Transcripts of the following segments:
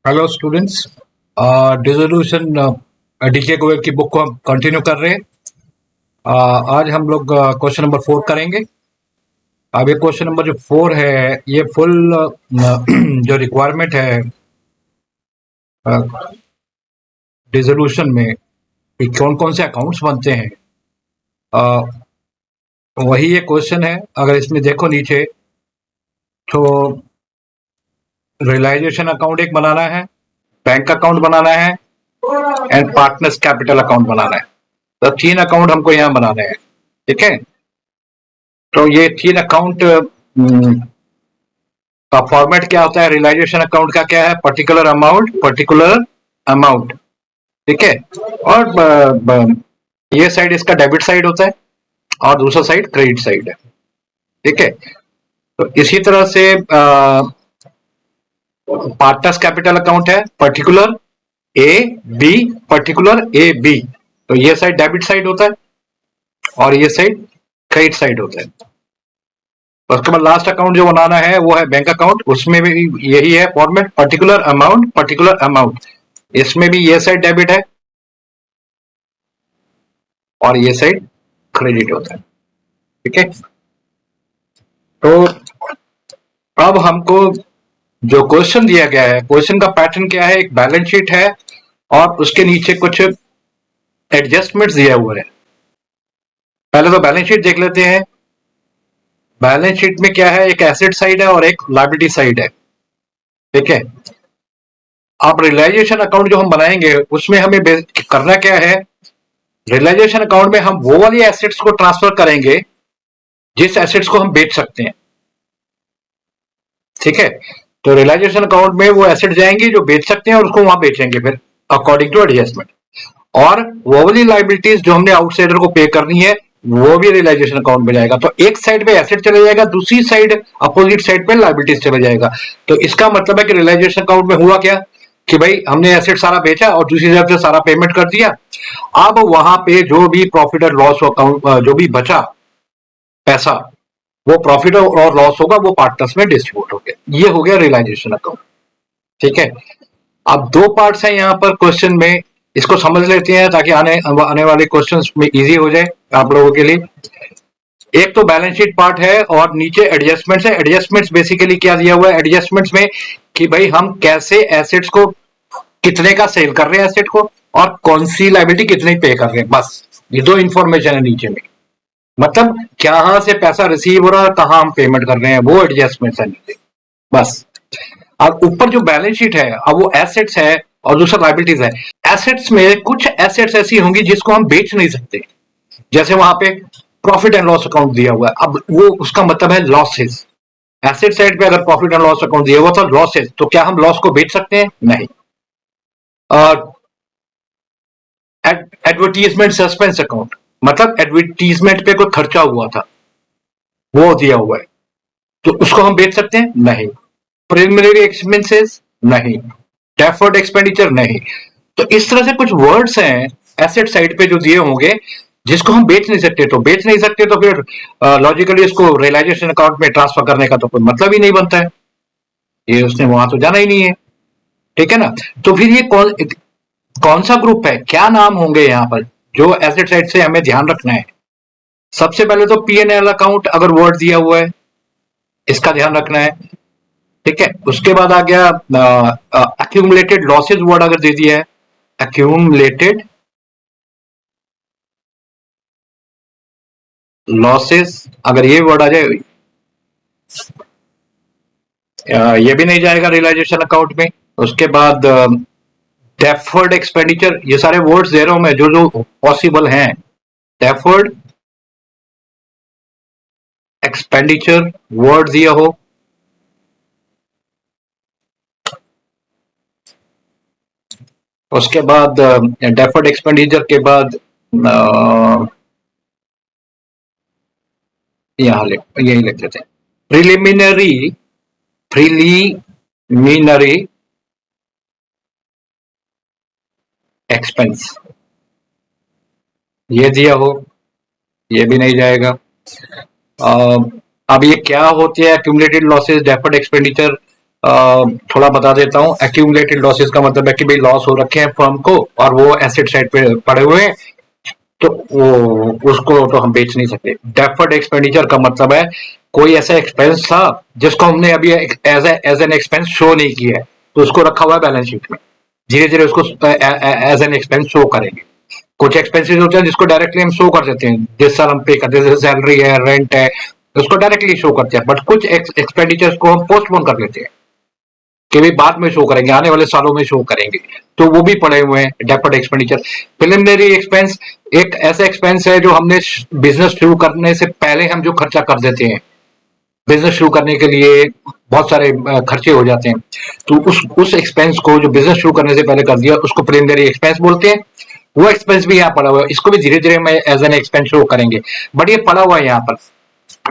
Hello students. Dissolution DK Goyal की book को हम कंटिन्यू कर रहे हैं। आज हम लोग क्वेश्चन नंबर 4 करेंगे। अब ये क्वेश्चन नंबर जो 4 है, ये फुल जो रिक्वायरमेंट है डिसोल्यूशन में कि कौन कौन से अकाउंट्स बनते हैं, uh, वही ये क्वेश्चन है। अगर इसमें देखो नीचे, तो रियलाइजेशन अकाउंट एक बनाना है, बैंक अकाउंट बनाना है एंड पार्टनर्स कैपिटल अकाउंट बनाना है। तो 3 अकाउंट हमको यहाँ बनाने हैं। ठीक है, तो ये 3 अकाउंट का फॉर्मेट क्या होता है? रियलाइजेशन अकाउंट का क्या है? Particular amount. ठीक है, और ये साइड इसका डेबिट साइड होता है और दूसरा साइड क्रेडिट साइड है। ठीक है, तो इसी तरह से पार्टनर्स कैपिटल अकाउंट है पर्टिकुलर ए बी। तो ये साइड डेबिट साइड होता है और ये साइड क्रेडिट साइड होता है। उसके बाद लास्ट अकाउंट जो बनाना है वो है बैंक अकाउंट। उसमें भी यही है फॉर्मेट, पर्टिकुलर अमाउंट। इसमें भी ये साइड डेबिट है और ये साइड क्रेडिट होता है। ठीक है, तो अब हमको जो क्वेश्चन दिया गया है, क्वेश्चन का पैटर्न क्या है? एक बैलेंस शीट है और उसके नीचे कुछ एडजस्टमेंट्स दिए हुए हैं। पहले तो बैलेंस शीट देख लेते हैं। बैलेंस शीट में क्या है? एक एसेट साइड है और एक लायबिलिटी साइड है। ठीक है, अब रियलाइजेशन अकाउंट जो हम बनाएंगे उसमें हमें करना क्या है? रियलाइजेशन अकाउंट में हम वो वाली एसेट्स को ट्रांसफर करेंगे जिस एसेट्स को हम बेच सकते हैं। ठीक है, तो रियलाइजेशन अकाउंट में वो एसेट जाएंगे जो बेच सकते हैं और उसको वहां बेचेंगे फिर अकॉर्डिंग टू एडजस्टमेंट। और वो वाली लाइबिलिटीज जो हमने आउटसाइडर को पे करनी है वो भी रियलाइजेशन अकाउंट में जाएगा। तो एक साइड पे एसेट चला जाएगा, दूसरी साइड अपोजिट साइड पे लाइबिलिटीज चला जाएगा। तो इसका मतलब है कि रियलाइजेशन अकाउंट में हुआ क्या कि भाई हमने एसेट सारा बेचा और दूसरी तरफ से सारा पेमेंट कर दिया। अब वहां पे जो भी प्रॉफिट और लॉस अकाउंट, जो भी बचा पैसा, वो प्रॉफिट और लॉस होगा, वो पार्टनर्स में डिस्ट्रीब्यूट हो गया। ये हो गया रियलाइजेशन अकाउंट। ठीक है, अब 2 पार्ट्स हैं यहाँ पर क्वेश्चन में, इसको समझ लेते हैं ताकि आने वाले क्वेश्चंस में इजी हो जाए आप लोगों के लिए। एक तो बैलेंस शीट पार्ट है और नीचे एडजस्टमेंट्स है। एडजस्टमेंट्स बेसिकली क्या दिया हुआ है एडजस्टमेंट्स में कि भाई हम कैसे एसेट्स को, कितने का सेल कर रहे हैं एसेट को और कौन सी लायबिलिटी कितने पे कर रहे हैं। बस ये 2 इंफॉर्मेशन है नीचे में। मतलब कहां से पैसा रिसीव हो रहा है, कहां हम पेमेंट कर रहे हैं, वो एडजस्टमेंट्स है नीचे। बस। और ऊपर जो बैलेंस शीट है, अब वो एसेट्स है और दूसरा लायबिलिटीज है। एसेट्स में कुछ एसेट्स ऐसी होंगी जिसको हम बेच नहीं सकते, जैसे वहां पे प्रॉफिट एंड लॉस अकाउंट दिया हुआ है। अब वो उसका मतलब है लॉसेस। एसेट साइड पे अगर प्रॉफिट एंड लॉस अकाउंट दिया हुआ था लॉसेस, तो क्या हम लॉस को बेच सकते हैं? नहीं। और एडवर्टीजमेंट सस्पेंस अकाउंट, मतलब एडवर्टीजमेंट पे कोई खर्चा हुआ था वो दिया हुआ है, तो उसको हम बेच सकते हैं? नहीं। Preliminary expenses? नहीं। Deferred expenditure? नहीं। तो इस तरह से कुछ वर्ड्स हैं एसेट साइड पे जो दिए होंगे जिसको हम बेच नहीं सकते। तो बेच नहीं सकते तो फिर लॉजिकली इसको रियलाइजेशन अकाउंट में ट्रांसफर करने का तो कोई मतलब ही नहीं बनता है, ये उसने वहां तो जाना ही नहीं है। ठीक है ना? तो फिर ये कौन कौन सा ग्रुप है, क्या नाम होंगे यहाँ पर जो एसेट साइड से हमें ध्यान रखना है? सबसे पहले तो पी एन एल अकाउंट अगर वर्ड दिया हुआ है इसका ध्यान रखना है। ठीक है, उसके बाद आ गया अक्यूमुलेटेड लॉसेज वर्ड अगर दे दिया है, अक्यूमुलेटेड लॉसेस अगर ये वर्ड आ जाए, ये भी नहीं जाएगा रियलाइजेशन अकाउंट में। उसके बाद डेफर्ड एक्सपेंडिचर, ये सारे वर्ड्स दे रहा हूं मैं जो जो पॉसिबल हैं। डेफर्ड एक्सपेंडिचर वर्ड दिया हो, उसके बाद डेफर्ड एक्सपेंडिचर के बाद यहाँ यही लिख देते हैं प्रिलिमिनरी एक्सपेंस, ये दिया हो, ये भी नहीं जाएगा। अब ये क्या होती है एक्यूमुलेटेड लॉसेस, डेफर्ड एक्सपेंडिचर? थोड़ा बता देता हूँ। एक्यूमुलेटेड लॉसेस का मतलब है कि भाई लॉस हो रखे हैं फर्म को और वो एसेट साइड पे पड़े हुए हैं, तो वो उसको तो हम बेच नहीं सकते। डेफर्ड एक्सपेंडिचर का मतलब है कोई ऐसा एक्सपेंस था जिसको हमने अभी एज एन एक्सपेंस शो नहीं किया है, तो उसको रखा हुआ है बैलेंस शीट में, धीरे धीरे उसको एज एन एक्सपेंस शो करेंगे। कुछ एक्सपेंसेस होते हैं जिसको डायरेक्टली हम शो कर देते हैं, जिस साल हम पे करते हैं, जैसे सैलरी है, रेंट है, उसको डायरेक्टली शो करते हैं। बट कुछ एक्सपेंडिचर्स को हम पोस्टपोन कर देते हैं कि भाई बाद में शो करेंगे, आने वाले सालों में शो करेंगे, तो वो भी पड़े हुए हैं डेफर्ड एक्सपेंडिचर। प्रिलिमिनरी एक्सपेंस एक ऐसा एक्सपेंस है जो हमने बिजनेस शुरू करने से पहले हम जो खर्चा कर देते हैं। बिजनेस शुरू करने के लिए बहुत सारे खर्चे हो जाते हैं, तो उस एक्सपेंस को जो बिजनेस शुरू करने से पहले कर दिया उसको प्रिलिमिनरी एक्सपेंस बोलते हैं। वो एक्सपेंस भी यहाँ पड़ा हुआ है, इसको भी धीरे धीरे हम एज एन एक्सपेंस शो करेंगे, बट ये पड़ा हुआ है यहाँ पर,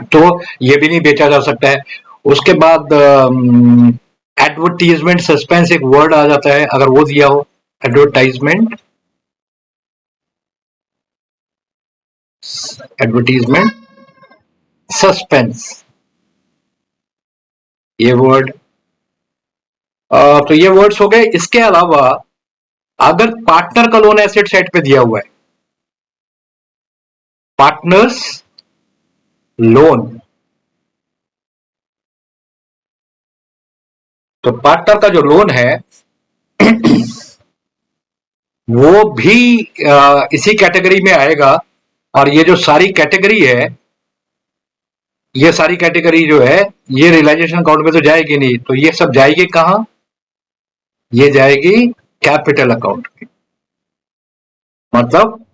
तो ये भी नहीं बेचा जा सकता है। उसके बाद एडवर्टीजमेंट सस्पेंस एक वर्ड आ जाता है, अगर वो दिया हो, एडवर्टाइजमेंट, एडवर्टीजमेंट सस्पेंस, ये वर्ड, तो ये वर्ड्स हो गए। इसके अलावा अगर पार्टनर का लोन एसेट साइड पे दिया हुआ है, पार्टनर्स लोन, तो पार्टनर का जो लोन है वो भी इसी कैटेगरी में आएगा। और ये जो सारी कैटेगरी है, ये सारी कैटेगरी जो है ये रियलाइजेशन अकाउंट में तो जाएगी नहीं, तो ये सब जाएगी कहां, ये जाएगी कैपिटल अकाउंट में। मतलब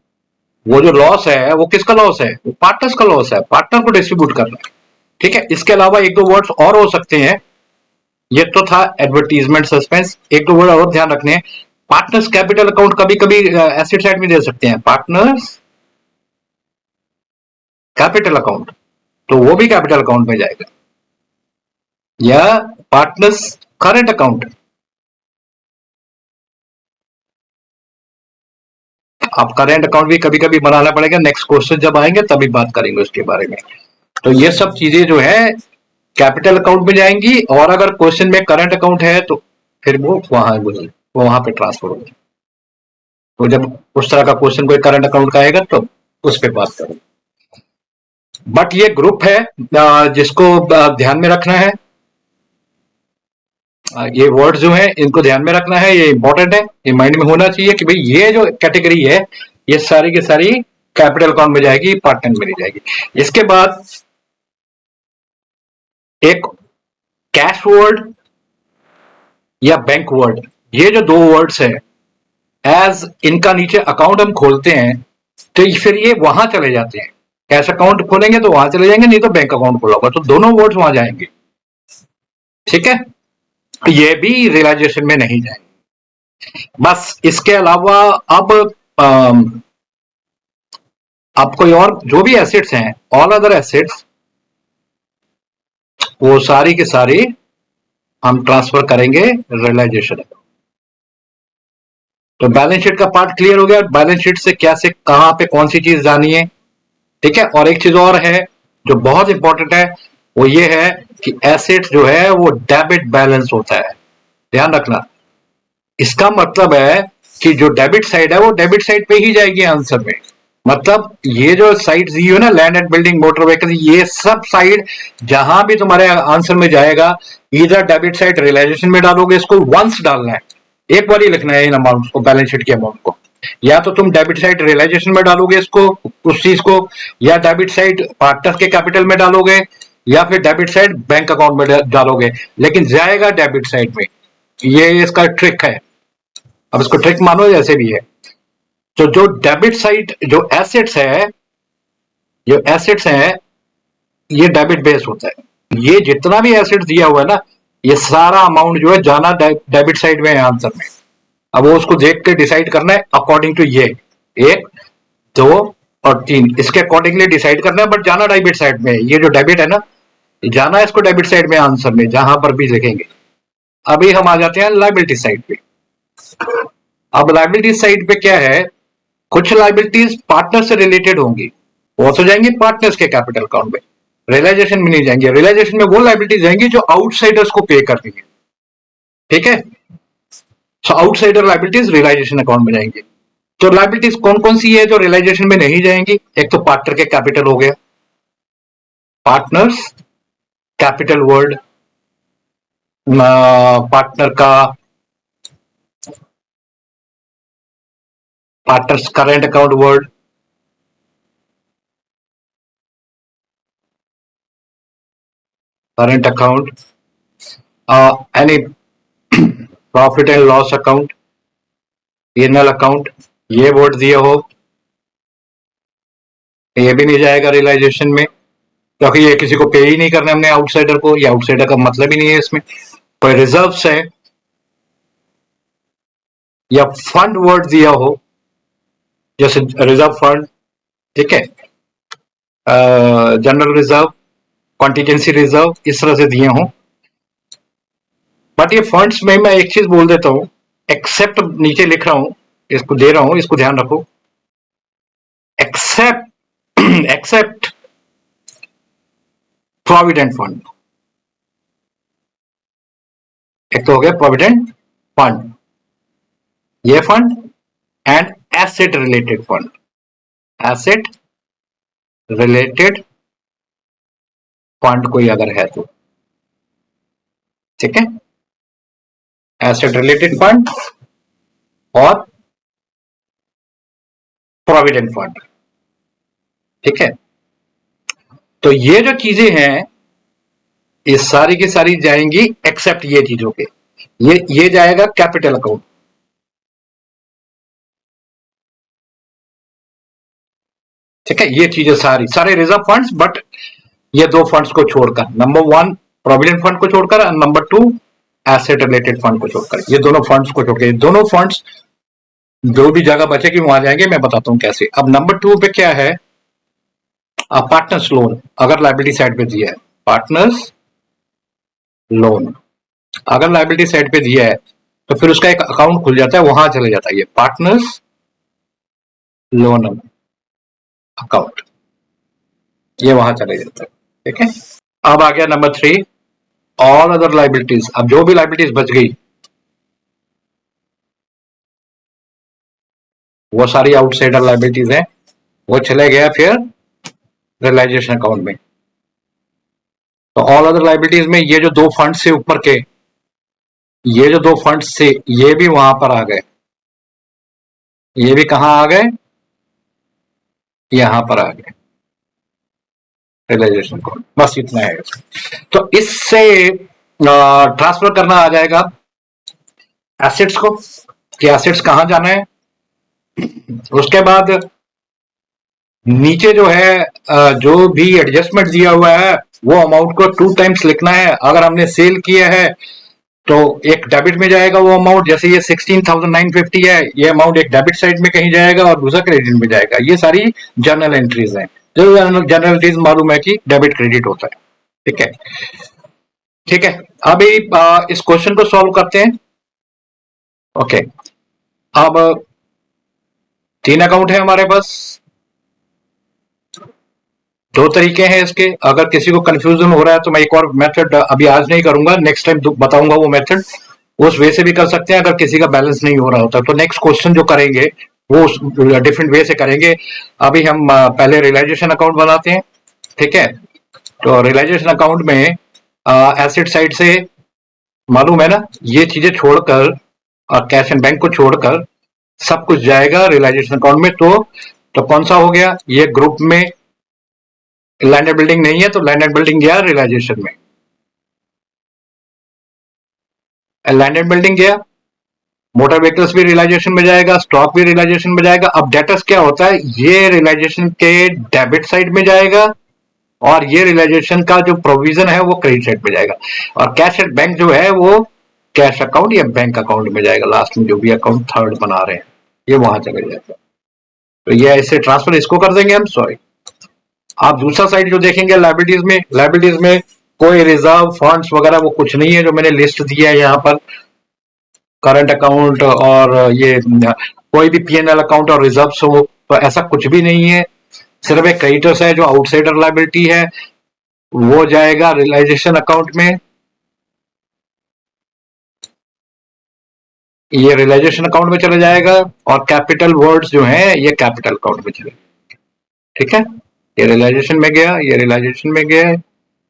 वो जो लॉस है वो किसका लॉस है, वो पार्टनर्स का लॉस है, पार्टनर को डिस्ट्रीब्यूट करना है। ठीक है, इसके अलावा एक दो वर्ड्स और हो सकते हैं। ये तो था एडवर्टीजमेंट सस्पेंस, एक दो वर्ड और ध्यान रखने हैं। पार्टनर्स कैपिटल अकाउंट कभी कभी एसेट साइड में दे सकते हैं, पार्टनर्स कैपिटल अकाउंट, तो वो भी कैपिटल अकाउंट में जाएगा। या पार्टनर्स करंट अकाउंट, आप करंट अकाउंट भी कभी कभी बनाना पड़ेगा, नेक्स्ट क्वेश्चन जब आएंगे तभी बात करेंगे उसके बारे में। तो ये सब चीजें जो है कैपिटल अकाउंट में जाएंगी, और अगर क्वेश्चन में करंट अकाउंट है तो फिर वो वहां पे ट्रांसफर होगी। तो जब उस तरह का क्वेश्चन कोई करंट अकाउंट का आएगा तो उस पर बात करेंगे। बट ये ग्रुप है जिसको ध्यान में रखना है, ये वर्ड जो है इनको ध्यान में रखना है, ये इंपॉर्टेंट है, ये माइंड में होना चाहिए कि भाई ये जो कैटेगरी है ये सारी की सारी कैपिटल अकाउंट में जाएगी, पार्टनर में नहीं जाएगी। इसके बाद एक कैश वर्ड या बैंक वर्ड, ये जो दो वर्ड्स हैं, एज इनका नीचे अकाउंट हम खोलते हैं तो फिर ये वहां चले जाते हैं। कैश अकाउंट खोलेंगे तो वहां चले जाएंगे, नहीं तो बैंक अकाउंट खोला होगा तो दोनों वर्ड्स वहां जाएंगे। ठीक है, ये भी रियलाइजेशन में नहीं जाएंगे। बस इसके अलावा अब कोई और जो भी एसेट्स हैं, ऑल अदर एसेट्स, वो सारी के सारी हम ट्रांसफर करेंगे रियलाइजेशन। तो बैलेंस शीट का पार्ट क्लियर हो गया, बैलेंस शीट से क्या से कहां पे कौन सी चीज जानी है। ठीक है, और एक चीज और है जो बहुत इंपॉर्टेंट है, वो ये है कि एसेट जो है वो डेबिट बैलेंस होता है, ध्यान रखना। इसका मतलब है कि जो डेबिट साइड है वो डेबिट साइड पे ही जाएगी आंसर में। मतलब ये जो साइड दी है ना, land and building, motor vehicle, ये सब साइड जहां भी तुम्हारे आंसर में जाएगा, इधर डेबिट साइड रियलाइजेशन में डालोगे, इसको वंस डालना है, एक बार ही लिखना है इन अमाउंट को, बैलेंस शीट के अमाउंट को। या तो तुम डेबिट साइड रियलाइजेशन में डालोगे इसको, उस चीज को, या डेबिट साइड पार्टनर के कैपिटल में डालोगे, या फिर डेबिट साइड बैंक अकाउंट में डालोगे, लेकिन जाएगा डेबिट साइड में। ये इसका ट्रिक है, अब इसको ट्रिक मानो जैसे भी है। तो जो डेबिट साइड जो एसेट्स है ये डेबिट बेस होता है। ये जितना भी एसेट दिया हुआ है ना, ये सारा अमाउंट जो है जाना डेबिट साइड में है आंसर में। अब वो उसको देख के डिसाइड करना है अकॉर्डिंग टू ये 1, 2 और 3, इसके अकॉर्डिंगली डिसाइड करना है, बट जाना डेबिट साइड में। ये जो डेबिट है ना, जाना है इसको डेबिट साइड में आंसर में, जहां पर भी लिखेंगे। अभी हम आ जाते हैं लायबिलिटी साइड पे। अब लायबिलिटी साइड पे क्या है, कुछ लायबिलिटीज पार्टनर से रिलेटेड होंगी, वो तो जाएंगी पार्टनर्स के कैपिटल अकाउंट में, रियलाइजेशन में नहीं जाएंगे। रियलाइजेशन में वो लायबिलिटीज जाएंगी जो आउटसाइडर्स को पे करनी है। ठीक है। सो आउटसाइडर लाइबिलिटीज रियलाइजेशन अकाउंट में जाएंगी। तो लाइबिलिटीज कौन कौन सी है जो रियलाइजेशन में नहीं जाएंगी? एक तो पार्टनर के कैपिटल हो गया, पार्टनर्स कैपिटल वर्ड, पार्टनर का partners current account word, current account, any profit and loss account, PNL account, ये वर्ड दिए हो, ये भी नहीं जाएगा रियलाइजेशन में, क्योंकि ये किसी को पे ही नहीं करना हमने आउटसाइडर को, ये आउटसाइडर का मतलब ही नहीं है इसमें। कोई रिजर्व्स है या फंड वर्ड दिया हो, जैसे रिजर्व फंड, ठीक है, जनरल रिजर्व, कॉन्टिजेंसी रिजर्व, इस तरह से दिए हों। बट ये फंड्स में मैं एक चीज बोल देता हूं, एक्सेप्ट नीचे लिख रहा हूं, इसको दे रहा हूं, इसको ध्यान रखो, एक्सेप्ट एक्सेप्ट प्रोविडेंट फंड। एक तो हो गया प्रोविडेंट फंड, ये fund, and asset related fund, asset related fund कोई अगर है तो, ठीक है, एसेट रिलेटेड फंड और प्रोविडेंट फंड, ठीक है। तो ये जो चीजें हैं ये सारी की सारी जाएंगी एक्सेप्ट ये चीजों के, ये जाएगा कैपिटल अकाउंट, ठीक है। ये चीजें सारी सारे रिजर्व फंड्स, बट ये दो फंड्स को छोड़कर, नंबर वन प्रोविडेंट फंड को छोड़कर और number two asset related fund को छोड़कर, ये दोनों फंड्स को छोड़कर, दोनों फंड्स जो भी जगह बचेगी वहां जाएंगे। मैं बताता हूं कैसे। अब नंबर टू पे क्या है, पार्टनर्स लोन अगर लाइबिलिटी साइड पे दिया है, पार्टनर्स लोन अगर लाइबिलिटी साइड पे दिया है तो फिर उसका एक अकाउंट खुल जाता है, वहां चले जाता है ये पार्टनर्स लोन अकाउंट, ये वहां चले जाता है, ठीक है। अब आ गया number three, all other liabilities. अब जो भी लाइबिलिटीज बच गई वो सारी आउटसाइडर लाइबिलिटीज है, वो चले गया फिर रियलाइजेशन अकाउंट में। तो ऑल अदर लाइबिलिटीज में ये जो दो फंड से ऊपर के, ये जो दो फंड से ये भी वहां पर आ गए, ये भी कहां आ गए, यहां पर आ गए रियलाइजेशन अकाउंट, बस इतना है। तो इससे ट्रांसफर करना आ जाएगा एसेट्स को, कि एसेट्स कहां जाना है। उसके बाद नीचे जो है जो भी एडजस्टमेंट दिया हुआ है वो अमाउंट को 2 टाइम्स लिखना है। अगर हमने सेल किया है तो एक डेबिट में जाएगा वो अमाउंट, जैसे ये 16,950 है, ये अमाउंट एक डेबिट साइड में कहीं जाएगा और दूसरा क्रेडिट में जाएगा। ये सारी जर्नल एंट्रीज हैं, जो जर्नल एंट्रीज मालूम है कि डेबिट क्रेडिट होता है, ठीक है। ठीक है, अभी इस क्वेश्चन को सॉल्व करते हैं। ओके, अब 3 अकाउंट है हमारे पास, 2 तरीके हैं इसके। अगर किसी को कंफ्यूजन हो रहा है तो मैं एक और मेथड अभी आज नहीं करूंगा, नेक्स्ट टाइम बताऊंगा वो मेथड, उस वे से भी कर सकते हैं अगर किसी का बैलेंस नहीं हो रहा होता। तो नेक्स्ट क्वेश्चन जो करेंगे वो डिफरेंट वे से करेंगे। अभी हम पहले रियलाइजेशन अकाउंट बनाते हैं, ठीक है। तो रियलाइजेशन अकाउंट में एसेट साइड से मालूम है ना, ये चीजें छोड़कर और कैश एंड बैंक को छोड़कर सब कुछ जाएगा रियलाइजेशन अकाउंट में। तो कौन सा हो गया, ये ग्रुप में लैंड एंड बिल्डिंग नहीं है तो लैंड एंड बिल्डिंग गया रियलाइजेशन में, लैंड एंड बिल्डिंग गया, मोटर व्हीकल्स भी रियलाइजेशन में जाएगा, स्टॉक भी रियलाइजेशन में जाएगा। अब डेटर्स क्या होता है, ये रियलाइजेशन के डेबिट साइड में जाएगा और ये रियलाइजेशन का जो प्रोविजन है वो क्रेडिट साइड में जाएगा। और कैश एंड बैंक जो है वो कैश अकाउंट या बैंक अकाउंट में जाएगा, लास्ट में जो भी अकाउंट थर्ड बना रहे हैं ये वहां चले जाएगा। तो ये ऐसे ट्रांसफर इसको कर देंगे हम, सॉरी। आप दूसरा साइड जो देखेंगे लाइबिलिटीज में कोई रिजर्व फंड्स वगैरह वो कुछ नहीं है, जो मैंने लिस्ट दिया है यहाँ पर, करंट अकाउंट और ये कोई भी पीएनएल अकाउंट और रिजर्व्स हो, तो ऐसा कुछ भी नहीं है। सिर्फ एक क्रेडिटर्स है जो आउटसाइडर लाइबिलिटी है, वो जाएगा रियलाइजेशन अकाउंट में, ये रियलाइजेशन अकाउंट में चला जाएगा, और कैपिटल वर्ड्स जो हैं ये कैपिटल अकाउंट में चले, ठीक है। ये रियलाइजेशन में गया, ये रियलाइजेशन में गया,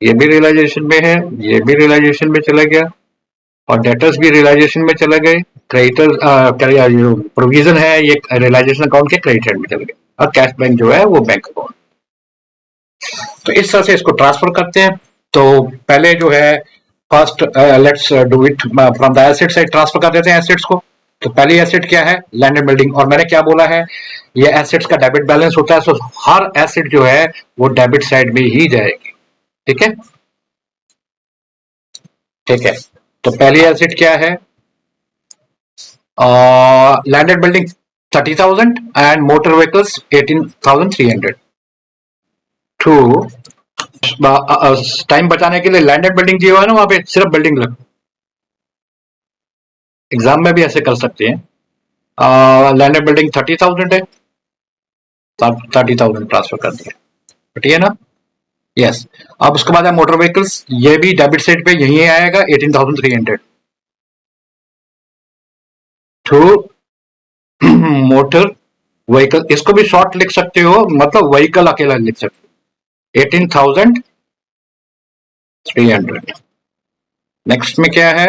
ये भी रियलाइजेशन में है, ये भी रियलाइजेशन में चला गया, और डेटर्स भी रियलाइजेशन में चले गए। क्रेडिटर जो प्रोविजन है ये रियलाइजेशन अकाउंट के क्रेडिट में चले गए, और कैश बैंक जो है वो बैंक अकाउंट। तो इस तरह से इसको ट्रांसफर करते हैं। तो पहले जो है first let's do it from the asset side, transfer कर देते हैं एसेट्स को। तो पहली एसेट क्या है, लैंड एंड बिल्डिंग, और मैंने क्या बोला है, ये एसेट्स का डेबिट बैलेंस होता है, तो हर एसेट जो है वो डेबिट साइड में ही जाएगी, ठीक है। ठीक है, तो पहली एसेट क्या है, land and building 30,000 and motor vehicles 18,300। टू टाइम बचाने के लिए लैंड एंड बिल्डिंग दिया हुआ है ना, वहां पे सिर्फ बिल्डिंग लग, एग्जाम में भी ऐसे कर सकते हैं। लैंड एंड बिल्डिंग 30,000 है, 30,000 ट्रांसफर कर दिया, ठीक है ना। यस, अब उसके बाद है मोटर व्हीकल्स, ये भी डेबिट साइड पे यही आएगा 18,300 टू मोटर व्हीकल, इसको भी शॉर्ट लिख सकते हो, मतलब व्हीकल अकेला लिख सकते हो, 18,300। नेक्स्ट में क्या है,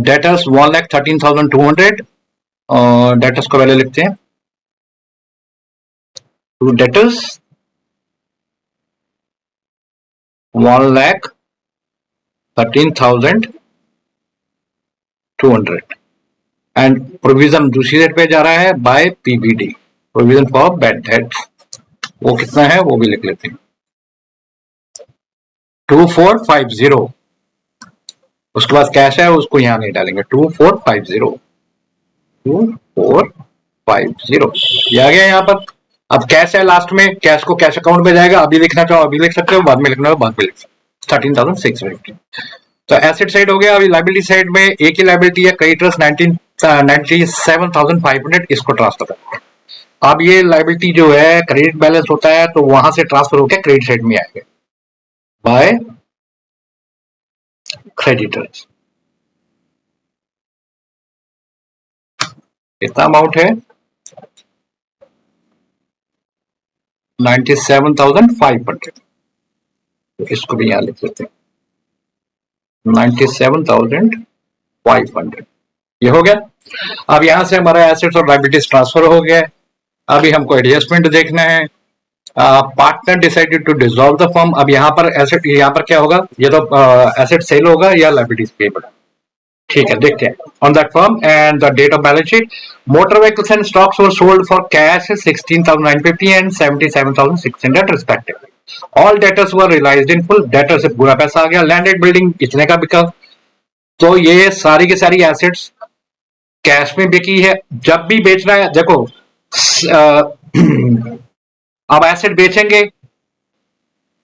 डेटर्स 1,13,200, और डेटर्स को पहले लिखते हैं, टू डेटर्स 1,13,200, एंड प्रोविजन दूसरी रेट पे जा रहा है by PBD, provision for bad debt, वो कितना है वो भी लिख लेते हैं, 2450। उसके बाद कैश है उसको यहां नहीं डालेंगे, 2450 ये आ गया यहाँ पर। अब कैश है लास्ट में, कैश को कैश अकाउंट में जाएगा, अभी लिखना चाहो अभी लिख सकते हो, बाद में लिखना हो बाद में लिख सकते हो, 13,650। तो एसेट साइड हो गया। अभी लाइबिलिटी साइड में एक ही लाइबिलिटी है, क्रेडिटर्स 97,500, इसको ट्रांसफर करते हैं। अब ये लाइबिलिटी जो है क्रेडिट बैलेंस होता है, तो वहां से ट्रांसफर होकर क्रेडिट साइड में आएगा बाय क्रेडिटर्स। कितना अमाउंट है, 97,500, तो इसको भी यहां लिख लेते हैं, 97,500 ये हो गया। अब यहां से हमारा एसेट्स और लाइबिलिटीज ट्रांसफर हो गया। अभी हमको एडजस्टमेंट देखना है। Partner decided to dissolve the firm. अब यहाँ पर एसेट, यहाँ पर क्या होगा, ये तो एसेट सेल होगा या लाइबिलिटीज पेबल, ठीक है, देखते हैं। On that firm and the date of balance sheet, motor vehicles and stocks were sold for cash 16,950 and 77,600 respectively. All debtors were realised in full, debtor से पूरा पैसा आ गया। लैंड एंड बिल्डिंग कितने का बिका, तो ये सारी की सारी एसेट्स कैश में बिकी है। जब भी बेचना है देखो, अब एसेट बेचेंगे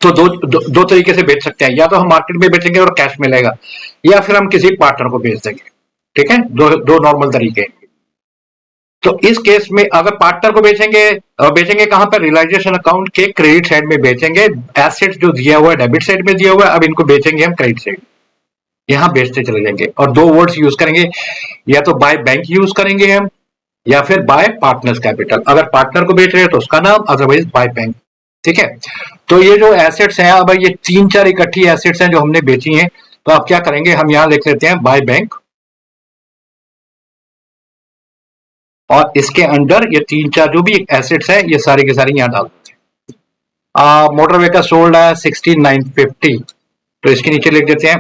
तो दो तरीके से बेच सकते हैं, या तो हम मार्केट में बेचेंगे और कैश मिलेगा, या फिर हम किसी पार्टनर को बेच देंगे, ठीक है, दो नॉर्मल तरीके। तो इस केस में अगर पार्टनर को बेचेंगे, बेचेंगे कहां पर, रियलाइजेशन अकाउंट के क्रेडिट साइड में बेचेंगे। एसेट जो दिया हुआ है डेबिट साइड में दिया हुआ है, अब इनको बेचेंगे हम क्रेडिट साइड, यहां बेचते चले जाएंगे। और दो वर्ड्स यूज करेंगे, या तो बाय बैंक यूज करेंगे हम, या फिर बाय पार्टनर्स कैपिटल। अगर पार्टनर को बेच रहे हैं तो उसका नाम, अदरवाइज बाय बैंक, ठीक है। तो ये जो एसेट्स हैं, अब ये 3-4 इकट्ठी एसेट्स हैं जो हमने बेची हैं, तो आप क्या करेंगे, हम यहां लिख लेते हैं बाय बैंक, और इसके अंदर ये 3-4 जो भी एसेट्स हैं ये सारी की सारी यहां डाल देते हैं। मोटर व्हीकल सोल्ड है 16,950, तो इसके नीचे लिख देते हैं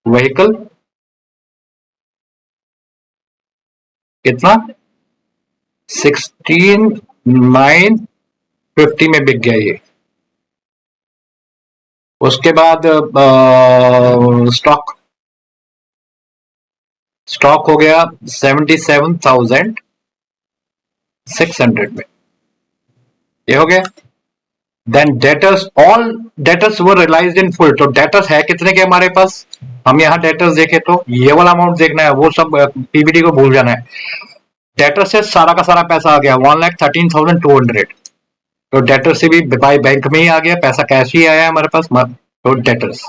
व्हीकल कितना, 16,950 में बिक गया ये। उसके बाद स्टॉक, स्टॉक हो गया 77,600 में, ये हो गया। Then debtors, all debtors were realised in full, तो डेटर्स है कितने के हमारे पास, हम यहाँ डेटर्स देखें तो ये वाला अमाउंट देखना है, वो सब पीबीडी को भूल जाना है। डेटर से सारा का सारा पैसा आ गया 1,13,200, तो डेटर से भी बाय बैंक में ही आ गया पैसा, कैश ही आया हमारे पास, तो डेटर्स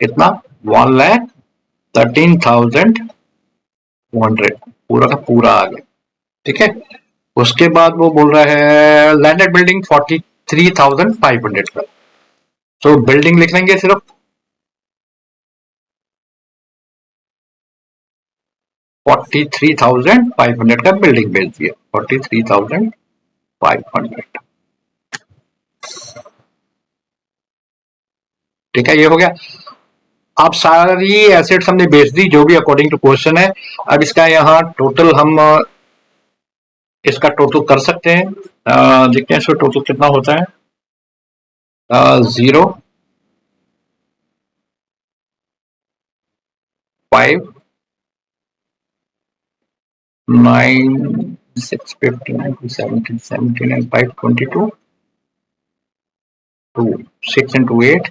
कितना 1,13,200 पूरा का पूरा आ गया। ठीक है, उसके बाद वो बोल रहा है लैंडेड बिल्डिंग 43,500 का। तो बिल्डिंग लिख लेंगे सिर्फ 43,500 का बिल्डिंग भेज दिया, 43,500। ठीक है, ये हो गया। अब सारी एसेट्स हमने बेच दी जो भी अकॉर्डिंग टू क्वेश्चन है। अब इसका यहाँ टोटल हम इसका टोटल कर सकते हैं। देखते हैं इसका टोटल कितना होता है। 0, 5, 9, 6, 59, 17, 79, 5, 22, 2, 6 into 8,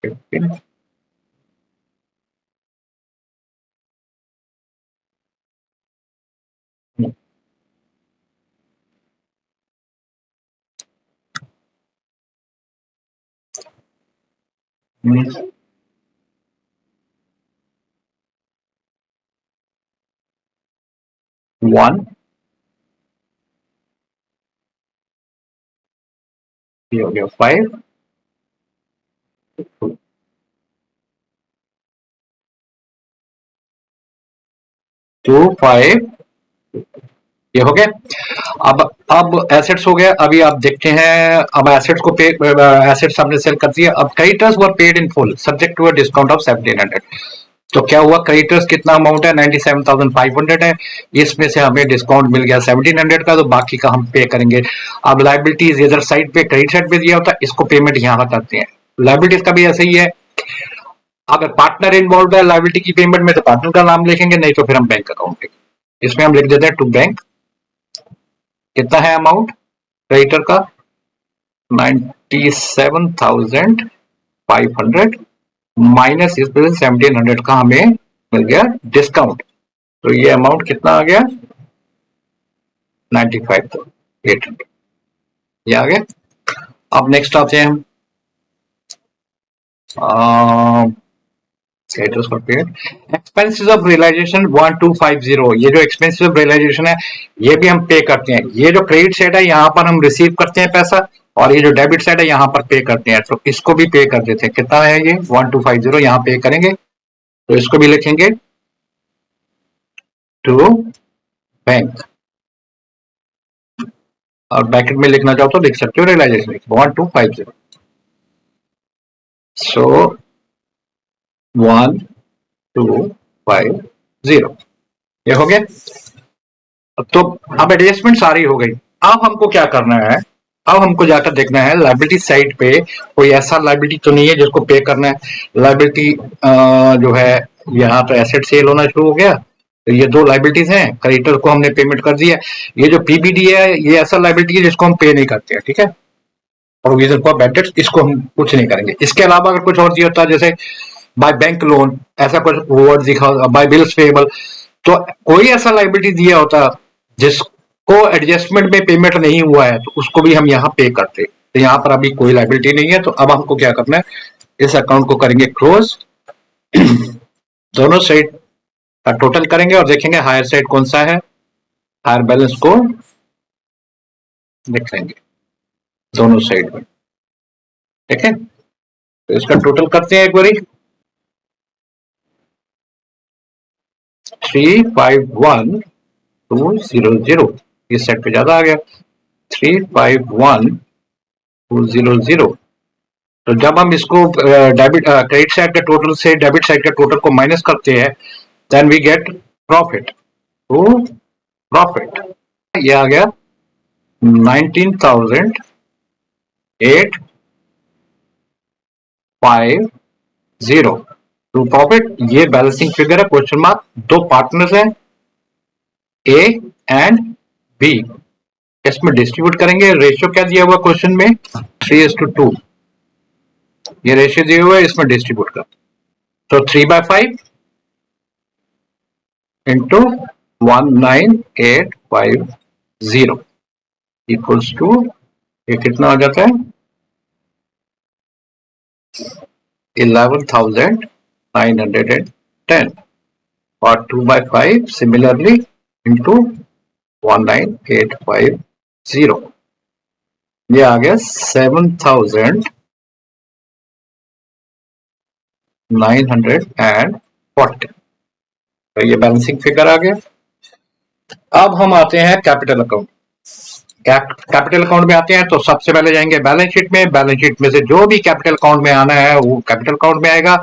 15, 1, ये हो गया 5, 2, 5, ये हो गया। अब एसेट्स हो गया। अभी आप देखते हैं, अब एसेट्स को पे एसेट्स हमने सेल कर दिया। अब creditors were paid in full subject to a discount of 1700। तो क्या हुआ, क्रेडिटर्स कितना अमाउंट है 97,500 है, इसमें से हमें डिस्काउंट मिल गया 1700 का, तो बाकी का हम पे करेंगे। अब लाइबिलिटीज इधर साइड पे क्रेडिट साइड पे दिया होता है, इसको पेमेंट यहाँ करते हैं। लाइबिलिटीज का भी ऐसे ही है, अगर पार्टनर इन्वॉल्व है लाइबिलिटी की पेमेंट में तो पार्टनर का नाम लिखेंगे, नहीं तो फिर हम बैंक अकाउंट लिखेंगे। इसमें हम लिख देते हैं टू बैंक। कितना है अमाउंट क्रेडिटर का 97,500 माइनस इस 1700 का हमें मिल गया डिस्काउंट। तो ये अमाउंट कितना आ गया 95,800, ये आ गया। अब नेक्स्ट आते हैं हम एक्सपेंसेस ऑफ रियलाइजेशन 1250। ये जो एक्सपेंसेस ऑफ रियलाइजेशन है ये भी हम पे करते हैं। ये जो क्रेडिट साइड है यहाँ पर हम रिसीव करते हैं पैसा, और ये जो डेबिट साइड है यहाँ पर पे करते हैं, तो इसको भी पे कर देते हैं। कितना है ये 1250 यहाँ पे करेंगे, तो इसको भी लिखेंगे टू बैंक, और ब्रैकेट में लिखना चाहो तो लिख सकते हो रियलाइजेशन 1250। सो 1250 ये हो गया। तो अब एडजस्टमेंट सारी हो गई। अब हमको क्या करना है, अब हमको जाकर देखना है लाइबिलिटी साइड पे कोई ऐसा लाइबिलिटी तो नहीं है जिसको पे करना है। लाइबिलिटी जो है यहाँ तो एसेट सेल होना शुरू हो गया, तो ये दो लाइबिलिटीज हैं, क्रेडिटर को हमने पेमेंट कर दिया। ये जो पीबीडी है ये ऐसा लाइबिलिटी है जिसको हम पे नहीं करते हैं। ठीक है, प्रोविजन फॉर बैड डेट्स, इसको हम कुछ नहीं करेंगे। इसके अलावा अगर कुछ और दिया होता है जैसे बाय बैंक लोन, ऐसा कुछ वर्ड दिखा, बाय बिल्स पेबल, तो कोई ऐसा लाइबिलिटी दिया होता जिसको एडजस्टमेंट में पेमेंट नहीं हुआ है तो उसको भी हम यहाँ पे करते। तो यहाँ पर अभी कोई लाइबिलिटी नहीं है, तो अब हमको क्या करना है, इस अकाउंट को करेंगे क्लोज, दोनों साइड का टोटल करेंगे और देखेंगे हायर साइड कौन सा है, हायर बैलेंस को देख लेंगे दोनों साइड में। ठीक है, तो इसका टोटल करते हैं एक बारी। 351,200 इस साइड पे ज्यादा आ गया, 351,200। तो जब हम इसको डेबिट क्रेडिट साइड के टोटल से डेबिट साइड के टोटल को माइनस करते हैं, देन वी गेट प्रॉफिट। तो प्रॉफिट ये आ गया 19,850 टू प्रॉफिट। ये बैलेंसिंग फिगर है, क्वेश्चन मार्क। दो पार्टनर्स हैं ए एंड बी, इसमें डिस्ट्रीब्यूट करेंगे। रेशियो क्या दिया हुआ क्वेश्चन में 3:2, ये रेशियो दिया हुआ है, इसमें डिस्ट्रीब्यूट कर। तो 3/5 इंटू 19,850 इक्वल्स टू, ये कितना आ जाता है 11,910 और 2/5 सिमिलरली इंटू 19850, ये आ गया 7,940। तो ये बैलेंसिंग फिगर आ गया। अब हम आते हैं कैपिटल अकाउंट। कैपिटल अकाउंट में आते हैं तो सबसे पहले जाएंगे बैलेंस शीट में। बैलेंस शीट में से जो भी कैपिटल अकाउंट में आना है वो कैपिटल अकाउंट में आएगा।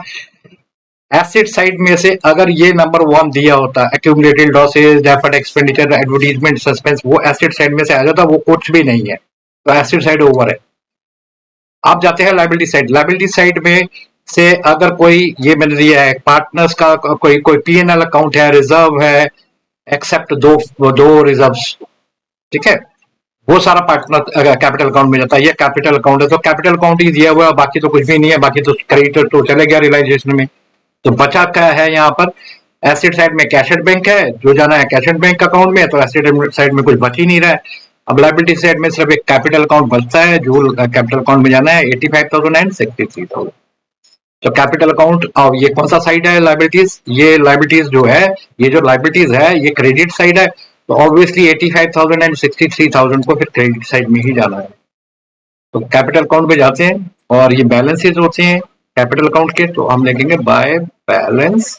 एसेट साइड में से अगर ये नंबर 1 दिया होता, accumulated losses, deferred expenditure, advertisement, suspense, वो एसेट साइड में से आ जाता, वो कुछ भी नहीं है, तो एसेट साइड ओवर है। आप जाते हैं लायबिलिटी साइड। लायबिलिटी साइड में से अगर कोई ये मिल रही है पार्टनर्स का कोई पीएनएल अकाउंट है, रिजर्व है, एक्सेप्ट दो रिजर्व्स, ठीक है, वो सारा पार्टनर कैपिटल अकाउंट में जाता है। ये कैपिटल अकाउंट है, तो कैपिटल अकाउंट ही दिया हुआ है, बाकी तो कुछ भी नहीं है, बाकी तो क्रेडिटर तो चले गया रियलाइजेशन में। तो बचा क्या है यहाँ पर? एसेट साइड में कैश एट बैंक है, जो जाना है कैश एट बैंक अकाउंट में, तो एसेट साइड में कुछ बच ही नहीं रहा है। अब लायबिलिटी साइड में सिर्फ एक कैपिटल अकाउंट बचता है, जो कैपिटल अकाउंट में जाना है 85,000 एंड 63,000। तो कैपिटल अकाउंट, और ये कौन सा साइड है लायबिलिटीज? ये लायबिलिटीज जो है, ये जो लायबिलिटीज है ये क्रेडिट साइड है, तो ऑब्वियसली 85,000 एंड 63,000 को फिर क्रेडिट साइड में ही जाना है। तो कैपिटल अकाउंट में जाते हैं और ये बैलेंसेज होते हैं कैपिटल अकाउंट के, तो हम लिखेंगे बाय बैलेंस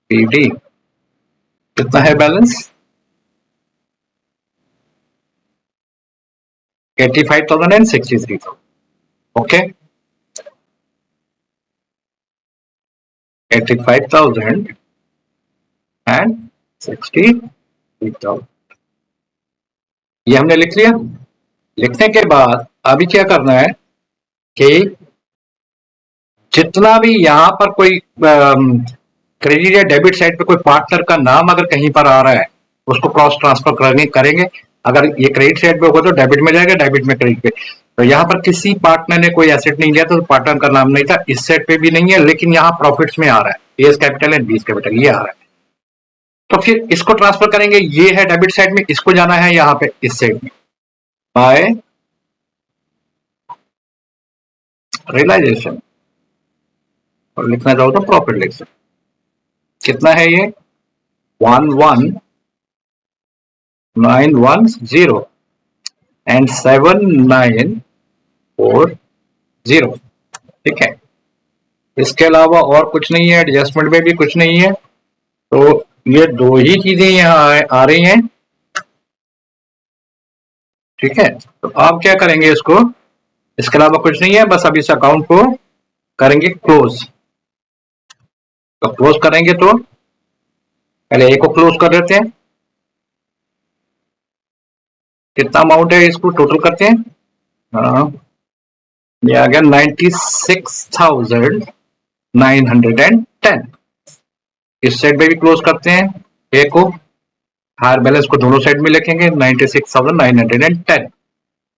पीडी। कितना है बैलेंस? 85,000 एंड 63,000। ओके, 85,000 एंड 63,000 ये हमने लिख लिया। लिखने के बाद अभी क्या करना है कि जितना भी यहाँ पर कोई क्रेडिट या डेबिट साइड पे कोई पार्टनर का नाम अगर कहीं पर आ रहा है, उसको क्रॉस ट्रांसफर करेंगे। अगर ये क्रेडिट साइड पे होगा तो डेबिट में जाएगा, डेबिट में क्रेडिट पे। तो यहाँ पर किसी पार्टनर ने कोई एसेट नहीं लिया, तो पार्टनर का नाम नहीं था, इस साइड पे भी नहीं है, लेकिन यहाँ प्रॉफिट्स में आ रहा है एस कैपिटल एंड बीस कैपिटल, ये आ रहा है। तो फिर इसको ट्रांसफर करेंगे, ये है डेबिट साइड में, इसको जाना है यहाँ पे इस साइड में बाय रियलाइजेशन, और लिखना चाहो तो प्रॉफिट लिख सकते। कितना है ये? 11,910 एंड 7,940, ठीक है। इसके अलावा और कुछ नहीं है, एडजस्टमेंट में भी कुछ नहीं है, तो ये दो ही चीजें यहाँ आ रही हैं, ठीक है। तो आप क्या करेंगे इसको, इसके अलावा कुछ नहीं है, बस अब इस अकाउंट को करेंगे क्लोज। तो क्लोज करेंगे तो पहले ए को क्लोज कर देते हैं। कितना अमाउंट है, इसको टोटल करते हैं। ये आ गया 96,910। इस साइड पे भी क्लोज करते हैं ए को, हायर बैलेंस को दोनों साइड में लिखेंगे 96,910।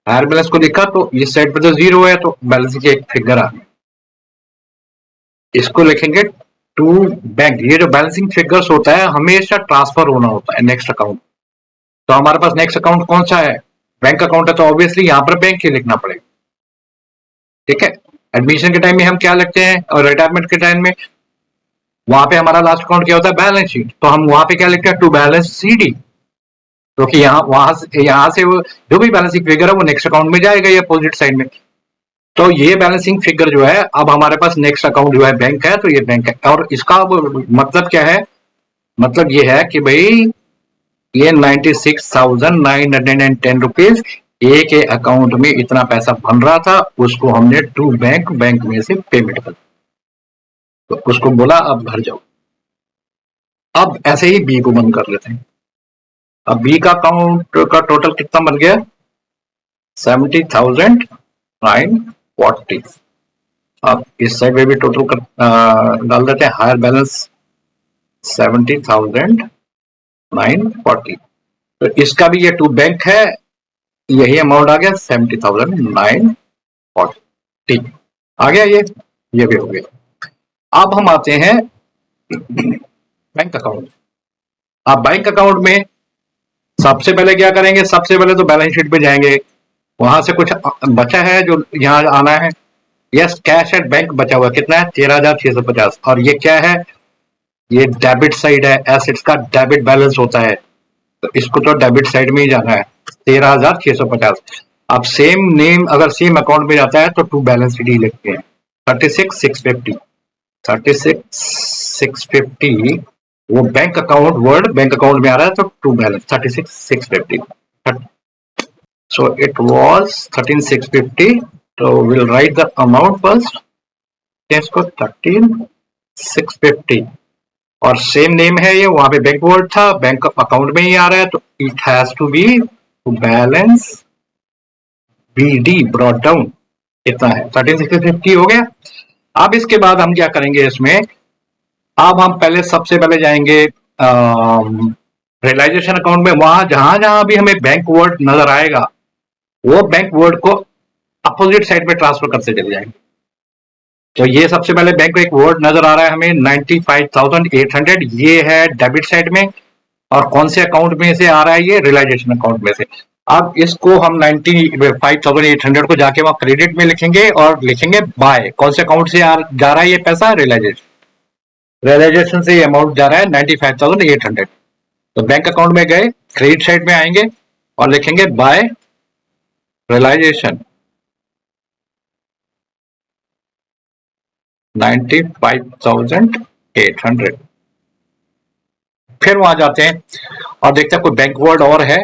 हायर बैलेंस को लिखा तो इस साइड पे तो जीरो है, तो बैलेंस की एक फिगर आ गई, इसको लिखेंगे टू बैंक। ये जो बैलेंसिंग फिगर्स होता है हमेशा ट्रांसफर होना होता है नेक्स्ट अकाउंट। तो हमारे पास नेक्स्ट अकाउंट कौन सा है? बैंक अकाउंट है, तो ऑब्वियसली यहाँ पर बैंक ही लिखना पड़ेगा, ठीक है। एडमिशन के टाइम में हम क्या लिखते हैं, और रिटायरमेंट के टाइम में वहां पे हमारा लास्ट अकाउंट क्या होता है? Balance sheet. तो हम वहां पे क्या लिखते हैं? टू बैलेंस सीडी, क्योंकि यहाँ से वो जो भी बैलेंसिंग फिगर है वो नेक्स्ट अकाउंट में जाएगा या अपोजिट साइड में। तो ये बैलेंसिंग फिगर जो है, अब हमारे पास नेक्स्ट अकाउंट जो है बैंक है, तो ये बैंक है। और इसका मतलब क्या है? मतलब ये है कि भाई ये 96,910 रुपीज एक अकाउंट में इतना पैसा बन रहा था, उसको हमने टू बैंक में से पेमेंट कर, तो उसको बोला अब भर जाओ। अब ऐसे ही बी को बंद कर लेते हैं। अब बी का अकाउंट का टोटल कितना बन गया? 70,940। अब इस साइड में भी टोटल डाल देते हैं, हायर बैलेंस 70,940। तो इसका भी ये टू बैंक है, यही अमाउंट आ गया 70,940, ठीक आ गया ये भी हो गया। अब हम आते हैं बैंक अकाउंट। अब बैंक अकाउंट में सबसे पहले क्या करेंगे? सबसे पहले तो बैलेंस शीट पे जाएंगे, वहां से कुछ बचा है जो यहाँ आना है। यस, कैश एट बैंक बचा हुआ कितना है? 13,650। और ये क्या है? ये डेबिट साइड है, एसेट्स का डेबिट बैलेंस होता है, तो इसको तो डेबिट साइड में ही जाना है। 13,650। अब सेम नेम अगर सेम अकाउंट में जाता है तो टू बैलेंस शीट ही लिखते हैं। 36,650। 36,650 वो bank account, word bank account में आ रहा है, तो to balance 36,650। So it was 13,650. So we'll write the amount first. इसको 13,650 और सेम नेम है ये, वहां पे बैंक वर्ड था, बैंक अकाउंट में ही आ रहा है, तो it has to be balance BD brought down. कितना है? 13,650 हो गया। अब इसके बाद हम क्या करेंगे इसमें? अब हम पहले सबसे पहले जाएंगे रियलाइजेशन अकाउंट में। वहां जहां जहां भी हमें बैंक वर्ड नजर आएगा वो बैंक वर्ड को अपोजिट साइड में ट्रांसफर करते चले जाएंगे। तो ये सबसे पहले बैंक एक वर्ड नजर आ रहा है हमें 95,800, ये है डेबिट साइड में। और कौन से अकाउंट में से आ रहा है? ये रियलाइजेशन अकाउंट में से। अब इसको हम 95,800 को जाके वहां क्रेडिट में लिखेंगे और लिखेंगे बाय। कौन से अकाउंट से जा रहा है ये पैसा? रियलाइजेशन से ये अमाउंट जा रहा है 95,800। तो बैंक अकाउंट में गए, क्रेडिट साइड में आएंगे और लिखेंगे बाय रियलाइजेशन 95,800। फिर वहां जाते हैं और देखते हैं कोई बैंक वर्ड और है।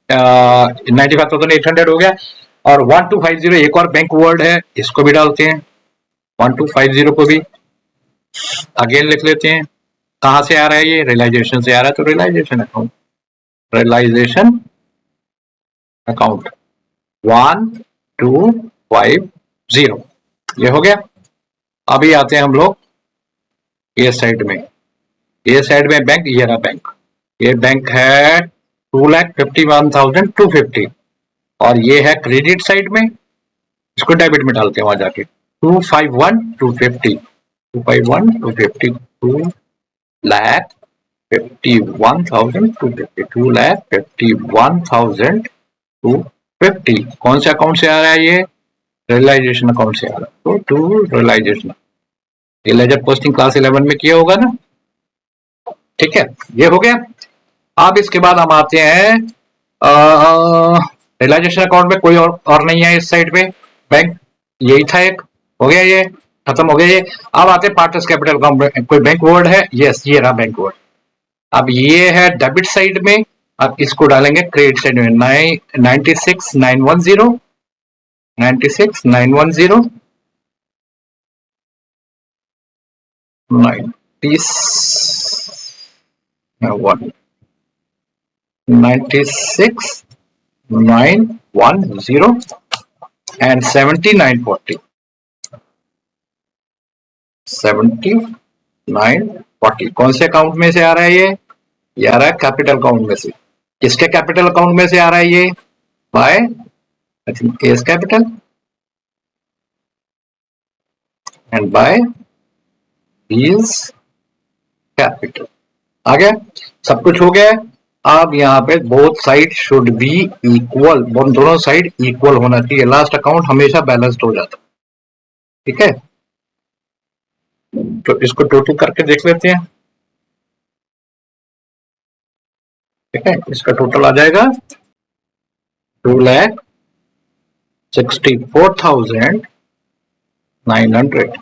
95,800 हो गया। और 1250 एक और बैंक वर्ड है, इसको भी डालते हैं। 1250 को भी अगेन लिख लेते हैं। कहां से आ रहा है? ये रियलाइजेशन से आ रहा है, तो रियलाइजेशन अकाउंट 1250 ये हो गया। अभी आते हैं हम लोग ये साइड में। ये साइड में बैंक, ये रहा बैंक। ये बैंक है 2,51,250 और ये है क्रेडिट साइड में। इसको डेबिट में डालते हैं वहां जाके 251,250 251,250 2,51,250 कौन से अकाउंट से आ रहा है? ये रियलाइजेशन अकाउंट से आ रहा है, तो टू रियलाइजेशन। ये लेजर पोस्टिंग क्लास 11 में किया होगा ना? ठीक है, ये हो गया। अब इसके बाद हम आते हैं रियलाइजेशन अकाउंट में कोई और नहीं है इस साइड पे बैंक, यही था एक, हो गया, ये खत्म हो गया ये। अब आते हैं पार्टनर्स कैपिटल अकाउंट में कोई बैंक वर्ड है? यस, ये रहा बैंक वर्ड। अब ये है डेबिट साइड में, अब इसको डालेंगे क्रेडिट साइड में 96,910 96,910 96,910 and 7940 7940 कौन से अकाउंट में से आ रहा है? ये आ रहा है कैपिटल अकाउंट में से। किसके कैपिटल अकाउंट में से आ रहा है? ये by S capital and by बीज कैपिटल। आ गया, सब कुछ हो गया। अब यहाँ पे both side should be equal, दोनों साइड इक्वल होना चाहिए। लास्ट अकाउंट हमेशा बैलेंस्ड हो जाता है। ठीक है, तो इसको टोटल करके देख लेते हैं। ठीक है, इसका टोटल आ जाएगा 2,64,900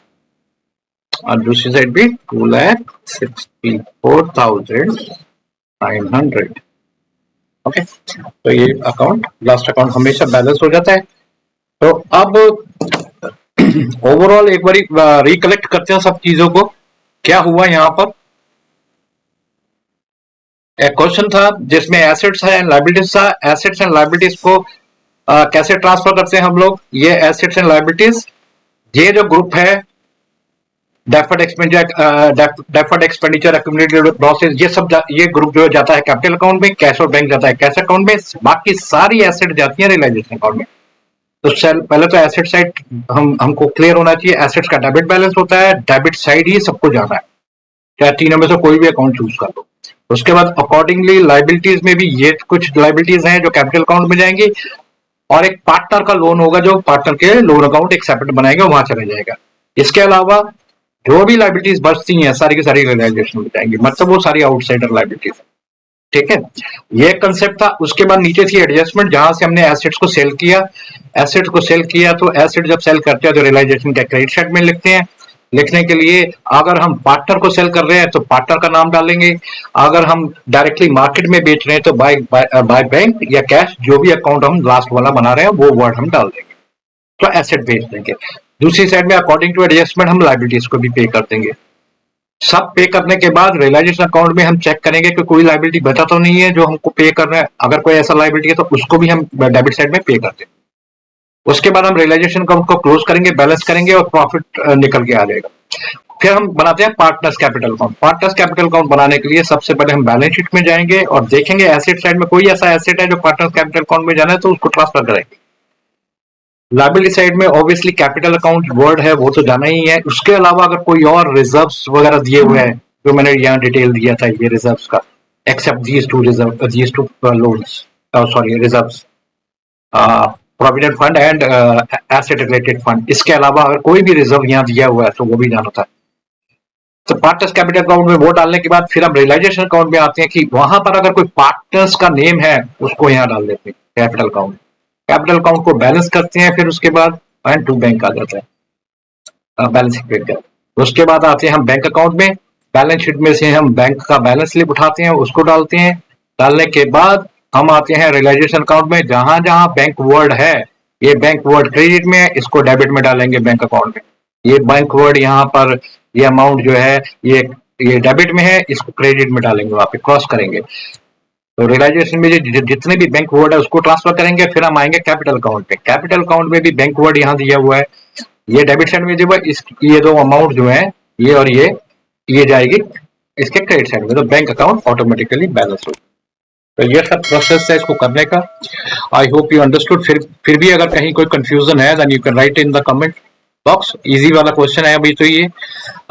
और दूसरी साइड भी 2,64,900। ओके, तो ये अकाउंट, लास्ट अकाउंट हमेशा बैलेंस हो जाता है। तो अब ओवरऑल एक बार रिकलेक्ट करते हैं सब चीजों को, क्या हुआ यहाँ पर। एक क्वेश्चन था जिसमें एसेट्स है लायबिलिटीज था। एसेट्स एंड लायबिलिटीज को कैसे ट्रांसफर करते हैं हम लोग? ये एसेट्स एंड लायबिलिटीज, ये जो ग्रुप है डेफर्ड एक्सपेंडिचर एक्यूमुलेटेड लॉसेस, ये सब ये ग्रुप जो जाता है कैपिटल अकाउंट में, कैश और बैंक जाता है कैश अकाउंट में, बाकी सारी एसेट जाती है रियलाइजेशन अकाउंट में। तो पहले तो एसेट साइड हमको क्लियर होना चाहिए। एसेट्स का डेबिट बैलेंस होता है, डेबिट साइड ही सबको जाना है, चाहे तीनों में से कोई भी अकाउंट चूज कर लो। उसके बाद अकॉर्डिंगली लायबिलिटीज में भी ये कुछ लायबिलिटीज हैं जो कैपिटल अकाउंट में जाएंगी और एक पार्टनर का लोन होगा जो पार्टनर के लोन अकाउंट एक सेपरेट बनाएंगे, वहां चला जाएगा। इसके अलावा जो भी लाइबिलिटीज बचती हैं सारी की सारी रियलाइजेशन हो जाएंगी, मतलब वो सारी आउटसाइडर लाइबिलिटीज। ठीक है, ये कंसेप्ट था। उसके बाद नीचे थी एडजस्टमेंट, जहां से हमने एसेट्स को सेल किया। एसेट्स को सेल किया तो एसेट जब सेल करते हैं तो रियलाइजेशन का क्रेडिट साइड में लिखते हैं। लिखने के लिए अगर हम पार्टनर को सेल कर रहे हैं तो पार्टनर का नाम डालेंगे, अगर हम डायरेक्टली मार्केट में बेच रहे हैं तो बाय बैंक या कैश, जो भी अकाउंट हम लास्ट वाला बना रहे हैं वो वर्ड हम डाल देंगे, तो एसेट बेच देंगे। दूसरी साइड में अकॉर्डिंग टू एडजस्टमेंट हम लाइबिलिटीज को भी पे कर देंगे। सब पे करने के बाद रियलाइजेशन अकाउंट में हम चेक करेंगे कि कोई लाइबिलिटी बचा तो नहीं है जो हमको पे करना है। अगर कोई ऐसा लाइबिलिटी है तो उसको भी हम डेबिट साइड में पे कर देंगे। उसके बाद हम रियलाइजेशन अकाउंट को क्लोज करेंगे, बैलेंस करेंगे और प्रॉफिट निकल के आ जाएगा। फिर हम बनाते हैं partners capital account. Partners capital account बनाने के लिए सबसे पहले हम बैलेंस शीट में जाएंगे और देखेंगे एसेट साइड में कोई ऐसा एसेट है जो पार्टनर्स कैपिटल अकाउंट में जाना है तो उसको ट्रांसफर करेंगे। लायबिलिटी साइड में ऑब्वियसली कैपिटल अकाउंट वर्ड है वो तो जाना ही है। उसके अलावा अगर कोई और रिजर्व्स वगैरह दिए हुए हैं जो मैंने यहाँ डिटेल दिया था ये रिजर्व्स का, except these two reserve, these two loans, sorry reserves, provident fund and asset related fund, इसके अलावा अगर कोई भी रिजर्व यहाँ दिया हुआ है तो वो भी जाना था। तो पार्टनर्स कैपिटल अकाउंट में वो डालने के बाद फिर हम रियलाइजेशन अकाउंट में आते हैं कि वहां पर अगर कोई पार्टनर्स का नेम है उसको यहाँ डाल देते हैं कैपिटल अकाउंट। कैपिटल अकाउंट को बैलेंस करते हैं, फिर उसके बाद एंड टू बैंक आ जाता है, बैलेंस शीट पे। उसके बाद आते हैं हम बैंक अकाउंट में। बैलेंस शीट में से हम बैंक का बैलेंस स्लिप उठाते हैं, उसको डालते हैं। डालने के बाद हम आते हैं रियलाइजेशन अकाउंट में, जहां जहां बैंक वर्ड है, ये बैंक वर्ड क्रेडिट में है, इसको डेबिट में डालेंगे बैंक अकाउंट में। ये बैंक वर्ड यहाँ पर ये अमाउंट जो है ये डेबिट में है, इसको क्रेडिट में डालेंगे, वहां पे क्रॉस करेंगे। तो रियलाइजेशन में जितने भी बैंक वर्ड है उसको ट्रांसफर करेंगे। फिर हम आएंगे कैपिटल अकाउंट पे। कैपिटल अकाउंट में भी बैंक वर्ड यहाँ दिया हुआ है, ये डेबिट साइड में जो है ये दो अमाउंट जो है ये और ये जाएगी इसके क्रेडिट साइड में, तो बैंक अकाउंट ऑटोमेटिकली बैलेंस हो। तो ये सब प्रोसेस है इसको करने का। I hope you understood. फिर भी अगर कहीं कोई कंफ्यूजन है then you can write in the comment box. Easy वाला क्वेश्चन है अभी तो ये।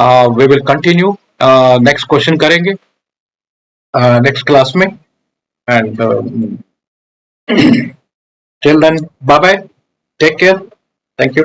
We will continue, next question करेंगे नेक्स्ट क्लास में। And till then, bye bye. Take care. Thank you.